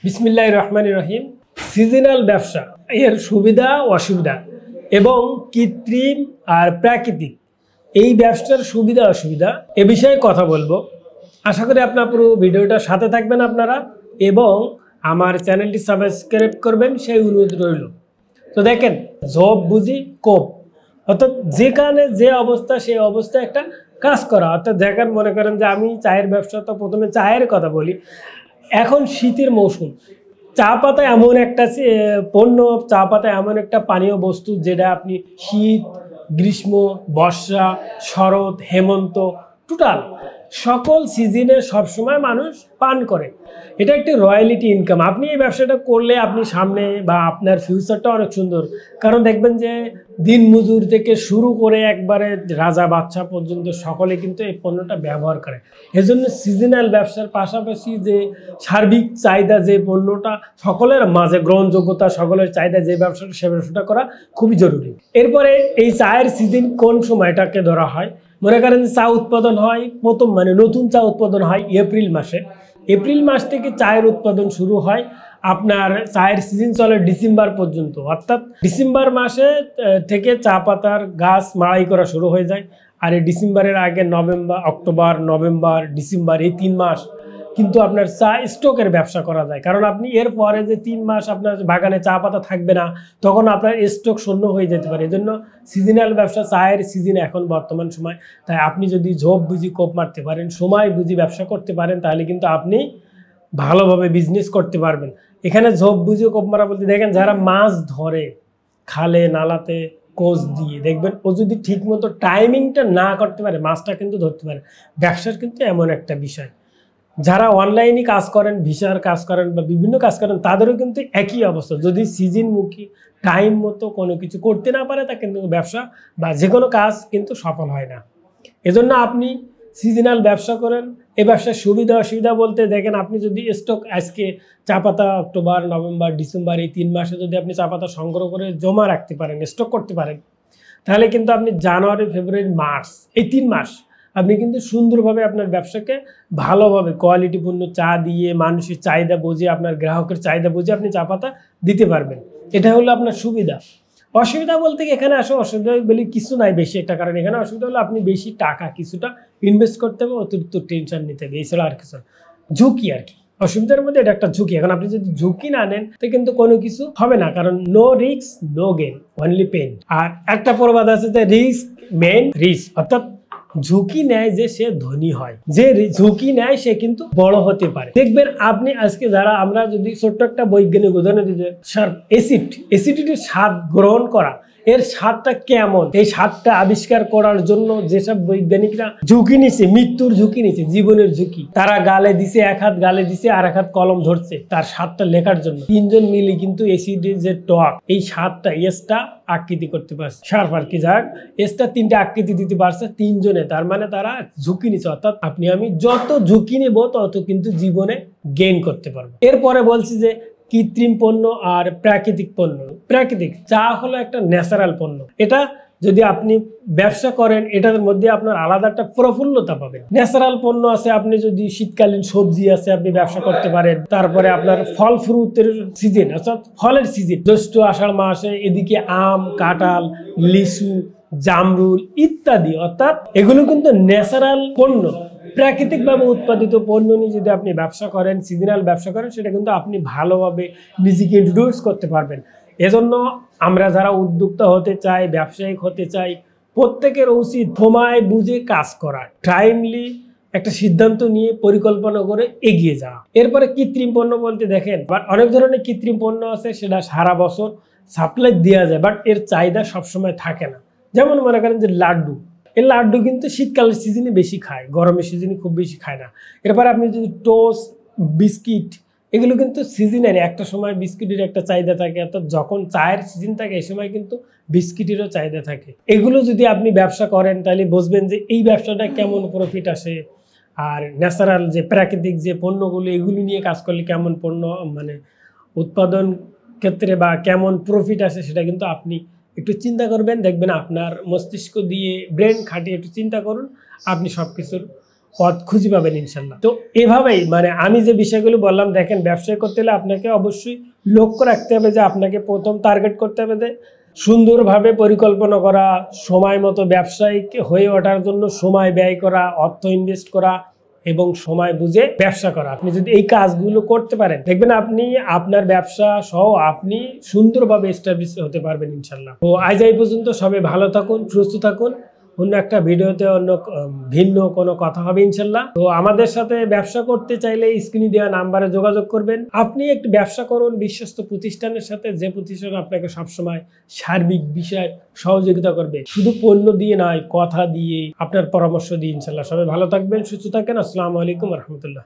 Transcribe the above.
বিসমিল্লাহির রহমানির রহিম। সিজনাল ব্যবসা এর সুবিধা অসুবিধা এবং কৃত্রিম আর প্রাকৃতিক এই ব্যবসার সুবিধা অসুবিধা এ বিষয়ে কথা বলবো। আশা করি আপনার পুরো ভিডিওটা সাথে থাকবেন আপনারা এবং আমার চ্যানেলটি সাবস্ক্রাইব করবেন সেই অনুরোধ রইল। তো দেখেন, জব বুঝি কোপ, অর্থাৎ যেখানে যে অবস্থা সেই অবস্থায় একটা কাজ করা। অর্থাৎ দেখেন, মনে করেন যে আমি চায়ের ব্যবসা, তো প্রথমে চায়ের কথা বলি। এখন শীতের মৌসুম, চা পাতা এমন একটা পণ্য, চা পাতা এমন একটা পানীয় বস্তু যেটা আপনি শীত, গ্রীষ্ম, বর্ষা, শরৎ, হেমন্ত টোটাল সকল সিজনে সবসময় মানুষ পান করে। এটা একটি রয়্যালিটি ইনকাম। আপনি এই ব্যবসাটা করলে আপনি সামনে বা আপনার ফিউচারটা অনেক সুন্দর। কারণ দেখবেন যে দিন মজুর থেকে শুরু করে একবারে রাজা বাচ্চা পর্যন্ত সকলে কিন্তু এই পণ্যটা ব্যবহার করে। এজন্য সিজনাল ব্যবসার পাশাপাশি যে সার্বিক চাহিদা, যে পণ্যটা সকলের মাঝে গ্রহণযোগ্যতা, সকলের চাহিদা যে ব্যবসাটা, সে ব্যবসাটা করা খুবই জরুরি। এরপরে এই চায়ের সিজন কোন সময়টাকে ধরা হয়? মনে করেন যে চা উৎপাদন হয় প্রথম, নতুন চা উৎপাদন হয় এপ্রিল মাসে। এপ্রিল মাস থেকে চায়ের উৎপাদন শুরু হয়, আপনার চায়ের সিজন চলে ডিসেম্বর পর্যন্ত। অর্থাৎ ডিসেম্বর মাসে থেকে চা পাতার গাছ মাড়াই করা শুরু হয়ে যায়। আর এই ডিসেম্বরের আগে অক্টোবর, নভেম্বর, ডিসেম্বর এই 3 মাস কিন্তু আপনার চা স্টকের ব্যবসা করা যায়। কারণ আপনি এর পরে যে 3 মাস আপনার বাগানে চা পাতা থাকবে না, তখন আপনার স্টক শূন্য হয়ে যেতে পারে। এজন্য সিজনাল ব্যবসা, চায়ের সিজন এখন বর্তমান সময়। তাই আপনি যদি ঝোপ বুঝি কোপ মারতে পারেন, সময় বুঝি ব্যবসা করতে পারেন, তাহলে কিন্তু আপনি ভালোভাবে বিজনেস করতে পারবেন। এখানে ঝোপ বুঝি কোপ মারা বলতে দেখেন, যারা মাছ ধরে খালে নালাতে কোচ দিয়ে, দেখবেন ও যদি ঠিকমতো টাইমিংটা না করতে পারে, মাছটা কিন্তু ধরতে পারে। ব্যবসার কিন্তু এমন একটা বিষয়, যারা অনলাইনে কাজ করেন, ভিসার কাজ করেন বা বিভিন্ন কাজ করেন, তাদেরও কিন্তু একই অবস্থা। যদি সিজনমুখী টাইম মতো কোনো কিছু করতে না পারে, তা কিন্তু ব্যবসা বা যে কোনো কাজ কিন্তু সফল হয় না। এজন্য আপনি সিজনাল ব্যবসা করেন। এই ব্যবসার সুবিধা অসুবিধা বলতে দেখেন, আপনি যদি স্টক আজকে চা পাতা অক্টোবর, নভেম্বর, ডিসেম্বর এই 3 মাসে যদি আপনি চা পাতা সংগ্রহ করে জমা রাখতে পারেন, স্টক করতে পারেন, তাহলে কিন্তু আপনি জানুয়ারি, ফেব্রুয়ারি, মার্চ এই 3 মাস আপনি কিন্তু সুন্দরভাবে আপনার ব্যবসাকে ভালোভাবে কোয়ালিটিপূর্ণ চা দিয়ে, মানুষের চাহিদা বুঝে, আপনার গ্রাহকের চাহিদা বুঝে আপনি চা পাতা দিতে পারবেন। এটা হলো আপনার সুবিধা। অসুবিধা বলতে এখানে আসলে অসুবিধা বলে কিছু নাই বেশি একটা। কারণ এখানে অসুবিধা হলো আপনি বেশি টাকা কিছুটা ইনভেস্ট করতে হবে, অতিরিক্ত টেনশন নিতে হবে, এছাড়া আর কিছু ঝুঁকি আর কি। অসুবিধার মধ্যে এটা একটা ঝুঁকি। এখন আপনি যদি ঝুঁকি না নেন, তো কিন্তু কোনো কিছু হবে না। কারণ no risk no gain, only pain. আর একটা প্রবাদ আছে যে রিস্ক মেন রিস্ক, অর্থাৎ ঝুঁকি নেয় যে সে ধনী হয়, যে ঝুঁকি নেয় সে কিন্তু বড় হতে পারে। দেখবেন আপনি আজকে যারা, আমরা যদি ছোট্ট একটা বৈজ্ঞানিক উদাহরণ দিতে, অ্যাসিডিটির স্বাদ গ্রহণ করা, এর স্বাদটা কেমন, এই স্বাদটা আবিষ্কার করার জন্য যেসব বৈজ্ঞানিকরা ঝুঁকি নিছে, মৃত্যুর ঝুঁকি নিছে, জীবনের ঝুঁকি, তারা গালে দিছে, এক হাত গালে দিছে, আর এক হাত কলম ধরছে তার স্বাদটা লেখার জন্য। 3 জন মিলে কিন্তু অ্যাসিডের যে টক, এই স্বাদটা, এসটা আকৃতি করতে পারছে। সার্ফ আর কি, যাক এসটা 3টা আকৃতি দিতে পারছে 3 জনে। তার মানে তারা ঝুঁকি নিচ্ছে। অর্থাৎ আপনি আমি যত ঝুঁকি নেব, তত কিন্তু জীবনে গেইন করতে পারবো। এরপরে বলছি যে কৃত্রিম পণ্য আর প্রাকৃতিক পণ্য। প্রাকৃতিক চা হলো একটা ন্যাচারাল পণ্য। এটা যদি আপনি ব্যবসা করেন, এটার মধ্যে আপনার আলাদা একটা প্রফুল্লতা পাবেন। ন্যাচারাল পণ্য আছে, আপনি যদি শীতকালীন সবজি আছে আপনি ব্যবসা করতে পারেন। তারপরে আপনার ফল ফ্রুটের সিজন, অর্থাৎ ফলের সিজন, জ্যৈষ্ঠ আষাঢ় মাসে এদিকে আম, কাঁঠাল, লিচু, জামরুল ইত্যাদি। অর্থাৎ এগুলো কিন্তু ন্যাচারাল পণ্য। প্রাকৃতিকভাবে উৎপাদিত পণ্য নিয়ে যদি আপনি ব্যবসা করেন, সিজনাল ব্যবসা করেন, সেটা কিন্তু আপনি ভালোভাবে নিজেকে ইন্ট্রোডিউস করতে পারবেন। এজন্য আমরা যারা উদ্যোক্তা হতে চাই, ব্যবসায়িক হতে চাই, প্রত্যেকের উচিত সময় বুঝে কাজ করা, টাইমলি একটা সিদ্ধান্ত নিয়ে পরিকল্পনা করে এগিয়ে যাওয়া। এরপরে কৃত্রিম পণ্য বলতে দেখেন, বাট অনেক ধরনের কৃত্রিম পণ্য আছে, সেটা সারা বছর সাপ্লাই দেওয়া যায়, বাট এর চাহিদা সবসময় থাকে না। যেমন মনে করেন যে লাড্ডু, এই লাড্ডু কিন্তু শীতকালের সিজনে বেশি খায়, গরমের সিজনে খুব বেশি খায় না। এরপর আপনি যদি টোস্ট, বিস্কিট, এগুলো কিন্তু সিজনের একটা সময় বিস্কিটের একটা চাহিদা থাকে। অর্থাৎ যখন চায়ের সিজন থাকে, এই সময় কিন্তু বিস্কিটেরও চাহিদা থাকে। এগুলো যদি আপনি ব্যবসা করেন, তাহলে বুঝবেন যে এই ব্যবসাটা কেমন প্রফিট আসে। আর ন্যাচারাল যে প্রাকৃতিক যে পণ্যগুলো, এগুলো নিয়ে কাজ করলে কেমন পণ্য উৎপাদন ক্ষেত্রে বা কেমন প্রফিট আসে, সেটা কিন্তু আপনি একটু চিন্তা করবেন। দেখবেন আপনার মস্তিষ্ক দিয়ে, ব্রেন খাটিয়ে একটু চিন্তা করুন, আপনি সব কিছুর পথ খুঁজে পাবেন ইনশাল্লাহ। তো এভাবেই মানে আমি যে বিষয়গুলো বললাম, দেখেন ব্যবসা করতে হলে আপনাকে অবশ্যই লক্ষ্য রাখতে হবে যে আপনাকে প্রথম টার্গেট করতে হবে যে সুন্দরভাবে পরিকল্পনা করা, সময় মতো ব্যবসায়িক হয়ে ওঠার জন্য সময় ব্যয় করা, অর্থ ইনভেস্ট করা এবং সময় বুঝে ব্যবসা করা। আপনি যদি এই কাজগুলো করতে পারেন, দেখবেন আপনি আপনার ব্যবসা সহ আপনি সুন্দরভাবে এস্টাবলিশ হতে পারবেন ইনশাল্লাহ। তো আজ এই পর্যন্ত, সবাই ভালো থাকুন, সুস্থ থাকুন। অন্য একটা ভিডিওতে অন্য ভিন্ন কোনো কথা হবে ইনশাল্লাহ। তো আমাদের সাথে ব্যবসা করতে চাইলে স্ক্রিনে দেওয়া নাম্বারে যোগাযোগ করবেন। আপনি একটু ব্যবসা করুন বিশ্বস্ত প্রতিষ্ঠানের সাথে, যে প্রতিষ্ঠান আপনাকে সবসময় সার্বিক বিষয় সহযোগিতা করবে, শুধু পণ্য দিয়ে নয়, কথা দিয়ে, আপনার পরামর্শ দিয়ে ইনশাল্লাহ। সবাই ভালো থাকবেন, সুস্থ থাকেন। আসসালামু আলাইকুম রহমতুল্লাহ।